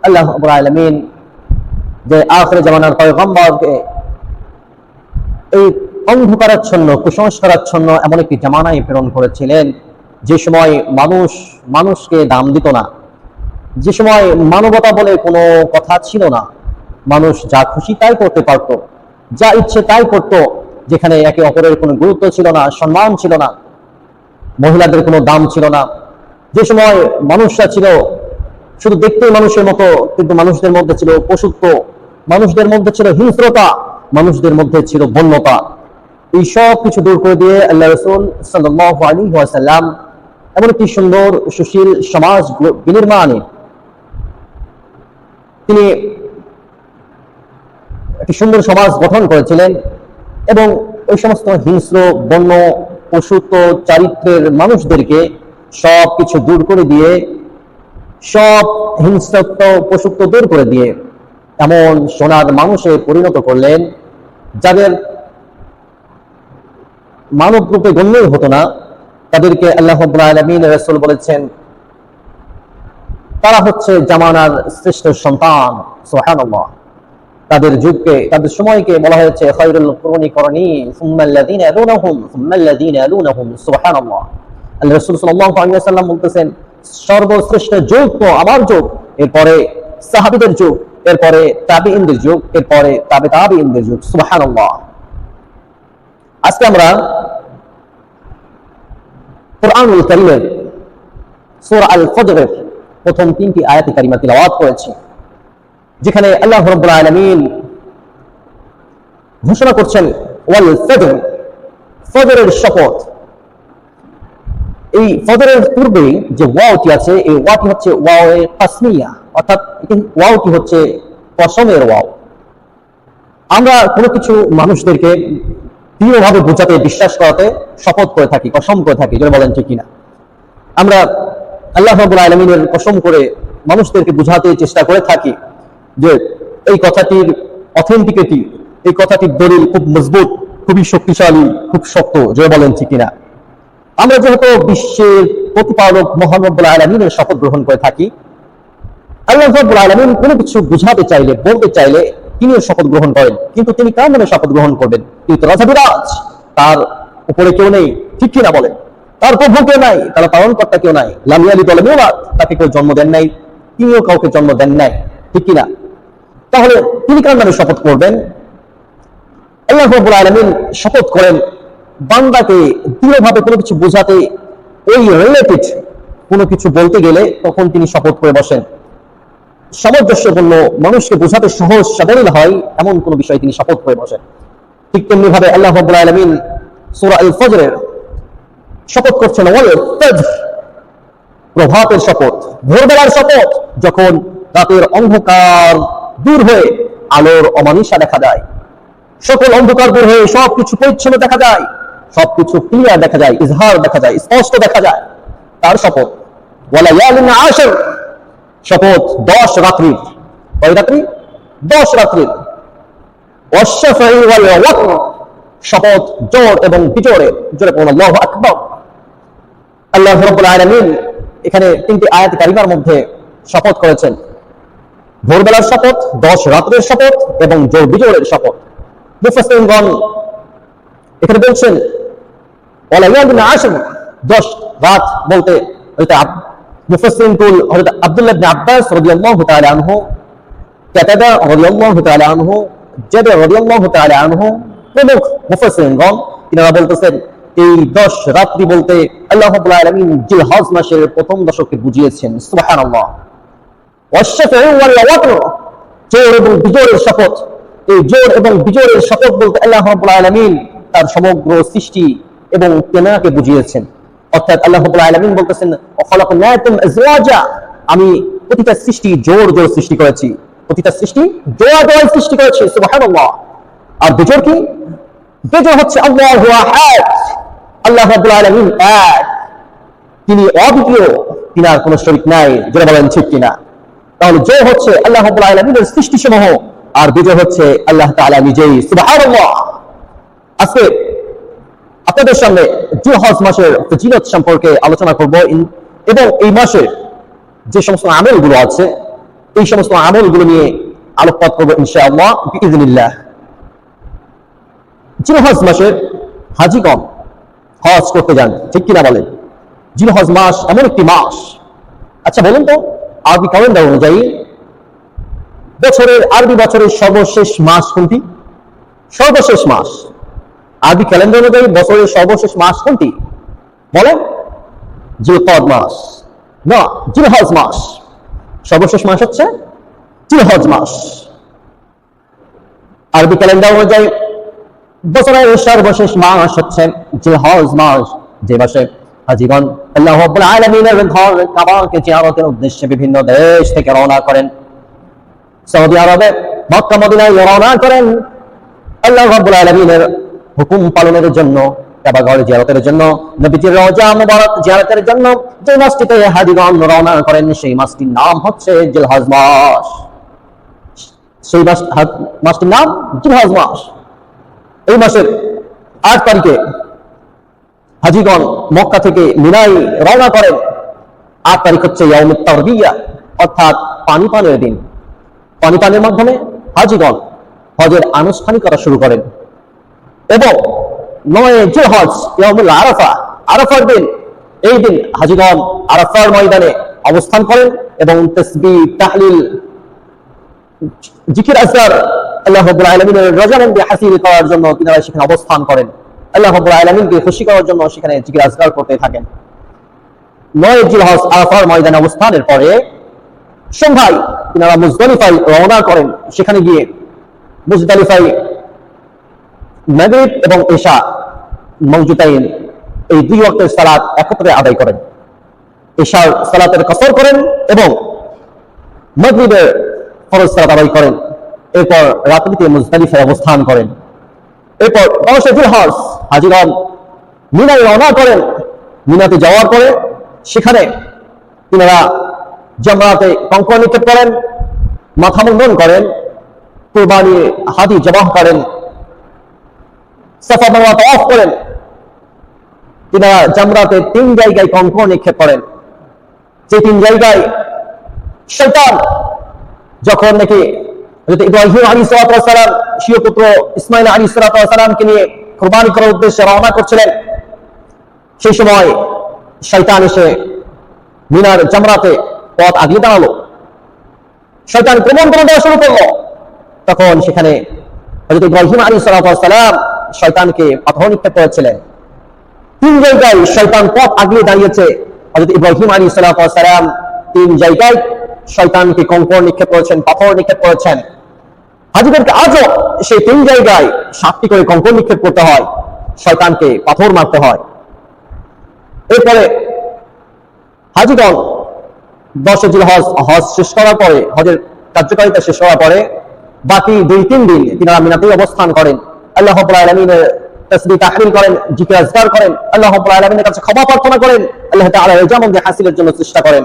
আল্লাহ রাব্বুল আলামিন যে আখির জামানার পয়গম্বরকে এই অন্ধকারাচ্ছন্ন কুসংস্কারাচ্ছন্ন এমন একটি জামানায় প্রেরণ করেছিলেন যে সময় মানুষকে দাম দিত না, যে সময় মানবতা বলে কোনো কথা ছিল না, মানুষ যা খুশি তাই করতে পারত, যা ইচ্ছে তাই করত, যেখানে একে অপরের কোনো গুরুত্ব ছিল না, সম্মান ছিল না, মহিলাদের কোনো দাম ছিল না, যে সময় মানুষরা ছিল শুধু দেখতে মানুষের মতো, কিন্তু মানুষদের মধ্যে ছিল পশুত্ব, মানুষদের মধ্যে ছিল হিংস্রতা, মানুষদের মধ্যে ছিল বন্যতা। এই সব কিছু দূর করে দিয়ে আল্লাহ রাসূল সাল্লাল্লাহু আলাইহি ওয়াসাল্লাম এমন একটি সুন্দর সুশীল সমাজ বিনির্মাণে তিনি একটি সুন্দর সমাজ গঠন করেছিলেন এবং ওই সমস্ত হিংস্র বন্য পশুত্ব চারিত্রের মানুষদেরকে সব কিছু দূর করে দিয়ে, সব হিংস্রত্ব পশুত্ব দূর করে দিয়ে এমন সোনার মানুষে পরিণত করলেন যাদের মানব রূপে গণ্যই হতো না। তাদেরকে আল্লাহ রাব্বুল আলামিন রাসূল বলেছেন তারা হচ্ছে জামানার শ্রেষ্ঠ সন্তান। সুবহানাল্লাহ। তাদের যুগকে, তাদের সময়কে বলা হয়েছে খায়রুল কুরুনি করনি সুম্মা আল্লাযীনা ইয়ালুনাহুম সুম্মা আল্লাযীনা ইয়ালুনাহুম। সুবহানাল্লাহ। আল্লাহ রাসূল সাল্লাল্লাহু আলাইহি ওয়াসাল্লাম বলতেছেন সর্বশ্রেষ্ঠ যুগ তো আমার যুগ, এরপরে সাহাবীদের যুগ, এরপরে তাবিঈনদের যুগ, এরপরে তাবিঈনদের যুগ। সুবহানাল্লাহ। আজকে আমরা কুরআনুল কারীমের সূরা আল ফজরের প্রথম 3টি আয়াতে কারিমা তিলাওয়াত করেছি, যেখানে আল্লাহ রাব্বুল আলামিন ঘোষণা করছেন ওয়াল ফজর, ফজরের শপথ। এই ফজরের পূর্বে যে ওয়াওটি আছে, এই ওয়াওটি হচ্ছে ওয়াওয়ে তাসমিয়া, অর্থাৎ এই ওয়াওটি হচ্ছে কসমের ওয়াও। আমরা কোনো কিছু মানুষদেরকে দৃঢ়ভাবে বোঝাতে, বিশ্বাস করাতে শপথ করে থাকি, কসম করে থাকি, যেটা বলেন ঠিক কিনা। আমরা আল্লাহ রাব্বুল আলামিনের কসম করে মানুষদেরকে বোঝাতে চেষ্টা করে থাকি যে এই কথাটির অথেন্টিকিটি, এই কথাটির দলিল খুব মজবুত, খুবই শক্তিশালী, খুব শক্ত, যেটা বলেন ঠিক কিনা। আমরা যেহেতু বিশ্বের প্রতিপালক মহান রব্বুল আলামিনের শপথ গ্রহণ করে থাকি, আল্লাহ রাব্বুল আলামিন কোনো কিছু বুঝাতে চাইলে, বলতে চাইলে তিনিও শপথ গ্রহণ করেন, কিন্তু তিনি কার নামে শপথ গ্রহণ করবেন? তিনি তো রাজাবিরাজ, তার উপরে কেউ নেই, ঠিক কিনা বলেন? তার প্রভু কেউ নাই, তার পালনকর্তা কেউ নাই, লাম ইয়ালিদ ওয়া লাম ইউলাদ, তাকে কেউ জন্ম দেন নাই, তিনিও কাউকে জন্ম দেন নাই, ঠিক কিনা? তাহলে তিনি কার নামে শপথ করবেন? আল্লাহ রাব্বুল আলামিন শপথ করেন বান্দাকে দৃঢ়ভাবে কোনো কিছু বোঝাতে, ওই রিলেটেড কোনো কিছু বলতে গেলে তখন তিনি শপথ করে বসেন। সামঞ্জস্যপূর্ণ, মানুষকে বোঝাতে সহজ সাবলীল হয় এমন কোন বিষয়ে তিনি শপথ করে বসেন। ঠিক তেমনি ভাবে আল্লাহ রাব্বুল আলামিন সূরা আল ফজরের শপথ করছেন ওয়াল ফজর, প্রভাতের শপথ, ভোরবেলার শপথ, যখন রাতের অন্ধকার দূর হয়ে আলোর অমানিসা দেখা যায়, সকল অন্ধকার দূর হয়ে সবকিছু পরিচ্ছন্ন দেখা যায়, সবকিছু ক্লিয়ার দেখা যায়, ইজহার দেখা যায়, স্পষ্ট দেখা যায়, তার শপথ। ওয়ালা ইয়ালিন আশর, শপথ 10 রাত্রির। কয় রাত্রি? 10 রাত্রির। ওয়াশ-শাফঈ ওয়াল ওয়াতর, শপথ জোর এবং বিজোড়ে, জোরে বলুন আল্লাহু আকবার। আল্লাহ রাব্বুল আলামিন এখানে 3টি আয়াত কারিমার মধ্যে শপথ করেছেন, ভোরবেলার শপথ, 10 রাত্রের শপথ এবং জোর বিজোড়ের শপথ। মুফাসসিরগণ এখানে বলছেন ওয়ালা ইয়ালিন আশর, 10 রাত বলতে এটা মুফাসসিরিন কুল হযরত আব্দুল্লাহ ইবনে আব্বাস রাদিয়াল্লাহু তাআলা আনহু, কাতাদা রাদিয়াল্লাহু তাআলা আনহু, জাবের রাদিয়াল্লাহু তাআলা আনহু, প্রমুখ মুফাসসিরিনগণ তিনারা বলতেছেন এই 10 রাত্রি বলতে আল্লাহ রাব্বুল আলামিন জিলহজ মাসের প্রথম দশকে বুঝিয়েছেন। সুবহানাল্লাহ। ওয়াশ-শাফঈ ওয়াল ওয়াতর, জোর এবং বিজোড়ের শপথ। এই জোর এবং বিজোড়ের শপথ বলতে আল্লাহ রাব্বুল আলামিন তার সমগ্র সৃষ্টি এবং কেনাকে বুঝিয়েছেন। অর্থাৎ আল্লাহ রাব্বুল আলামিন বলতেছেন ওয়াখালাকনাকুম আজওয়াজা, আমি প্রতিটা সৃষ্টি জোর জোর সৃষ্টি করেছি, প্রতিটা সৃষ্টি জোড়া জোড়া সৃষ্টি করেছি। সুবহানাল্লাহ। আর বিজোড় কি? বিজোড় হচ্ছে আল্লাহু আহাদ, আল্লাহ রাব্বুল আলামিন এক, তিনি অদ্বিতীয়, তিনার কোনো শরীক নাই, যারা বলেন ঠিক কিনা। তাহলে জোড় হচ্ছে আল্লাহ রাব্বুল আলামিনের সৃষ্টিসমূহ, আর বিজয় হচ্ছে আল্লাহ তাআলা নিজেই। সুবহানাল্লাহ। আজকে আপনাদের সামনে জিলহজ মাসের ফজিলত সম্পর্কে আলোচনা করব এবং এই মাসে যে সমস্ত আমলগুলো আছে এই সমস্ত আমলগুলো নিয়ে আলোকপাত করবো ইনশাআল্লাহ বিইذنিল্লাহ। জিলহজ মাসে হাজিগণ হজ করতে যান, ঠিক কিনা বলেন? জিলহজ মাস এমন একটি মাস, আচ্ছা বলুন তো, আরবি ক্যালেন্ডার অনুযায়ী আরবি বছরের সর্বশেষ মাস কোনটি? সর্বশেষ মাস আরবি ক্যালেন্ডার অনুযায়ী বছরের সর্বশেষ মাস কোনটি বলেন? জিলকদ মাস, না, জিলহজ মাস। সর্বশেষ মাস হচ্ছে জিলহজ মাস। আরবি ক্যালেন্ডার অনুযায়ী বছরের সর্বশেষ মাস হচ্ছে জিলহজ মাস, যে মাসে হাজিগণ আল্লাহ রাব্বুল আলামিনের ঘর কাবাকে জিয়ারতের উদ্দেশ্যে বিভিন্ন দেশ থেকে রওনা করেন। সৌদি আরবে মক্কা মদিনায় রওনা করেন আল্লাহ রাব্বুল আলামিনের হুকুম পালনের জন্য, কাবা ঘর জিয়ারতের জন্য, নবীজির রওজা মুবারক জিয়ারতের জন্য যে মাসটিতে হাজিগণ রওনা করেন সেই মাসটির নাম হচ্ছে জিলহজ মাস। সেই মাসটির নাম জিলহজ মাস। এই মাসের 8 তারিখে হাজিগণ মক্কা থেকে মিনায় রওনা করেন। 8 তারিখ হচ্ছে ইয়াউমুত তারবিয়া, অর্থাৎ পানি পানের দিন। পানি পানের মাধ্যমে হাজিগণ হজের আনুষ্ঠানিকতা শুরু করেন এবং 9 জিলহজ ইয়াউমুল আরাফা, আরাফার দিন, এই দিন হাজিগণ আরাফার ময়দানে অবস্থান করেন এবং তাসবিহ, তাহলিল, জিকির আজকার আল্লাহ রাব্বুল আলামিনের রজামন্দি হাসিল করার জন্য তিনারা সেখানে অবস্থান করেন। আল্লাহ রাব্বুল আলামিনকে খুশি করার জন্য সেখানে জিকির আজকার করতে থাকেন। 9 জিলহজ আরাফার ময়দানে অবস্থানের পরে সন্ধ্যায় তিনারা মুজদালিফায় রওনা করেন। সেখানে গিয়ে মুজদালিফায় মাগরিব এবং ইশা মওজুদাইন, এই 2 ওয়াক্তের সালাত একত্রে আদায় করেন। ইশার সালাতের কসর করেন এবং মাগরিবের ফরজ সালাত আদায় করেন। এরপর রাত্রিতে মুজদালিফায় অবস্থান করেন। এরপর 10 জিলহজ হাজিগণ মিনায় রওনা করেন। মিনাতে যাওয়ার পরে সেখানে তিনারা জামরাতে কঙ্কর নিক্ষেপ করেন, মাথা মুন্ডন করেন, কুরবানি হাদি জবাহ করেন, সাফা মারওয়া তাওয়াফ করেন। তিনারা জামরাতে 3 জায়গায় কঙ্কর নিক্ষেপ করেন। যে 3 জায়গায় শয়তান যখন নাকি ইব্রাহিম আলাইহিস সালাম স্বীয় পুত্র ইসমাঈল আলাইহিস সালামকে নিয়ে কুরবানি করার উদ্দেশ্যে রওনা করছিলেন, সেই সময় শয়তান এসে মিনার জামরাতে পথ আগলে দাঁড়ালো। শয়তান ক্রমণ দেওয়া শুরু করলো। তখন সেখানে হযরত ইব্রাহিম আলাইহিস সালাম শয়তানকে পাথর নিক্ষেপ করেছিলেন। 3 জায়গায় শয়তান পথ আগলে দাঁড়িয়েছে। হযরত ইব্রাহিম আলাইহিস সালাম 3 জায়গায় শয়তানকে কঙ্কর নিক্ষেপ করেছেন, পাথর নিক্ষেপ করেছেন। হাজিদেরকে আজও সেই 3 জায়গায় 7টি করে কঙ্কর নিক্ষেপ করতে হয়, শয়তানকে পাথর মারতে হয়। এরপরে হাজিগণ 10 জিলহজ হজ শেষ করার পরে, হজের কার্যকারিতা শেষ হওয়ার পরে বাকি 2-3 দিন তিনারা মিনাতেই অবস্থান করেন। আল্লাহ রাব্বুল আলামিনের তাসবিহ তাহলিল করেন, জিকির আজকার করেন, আল্লাহ রাব্বুল আলামিনের কাছে ক্ষমা প্রার্থনা করেন, আল্লাহ তাআলার রেজামন্দি হাসিলের জন্য চেষ্টা করেন।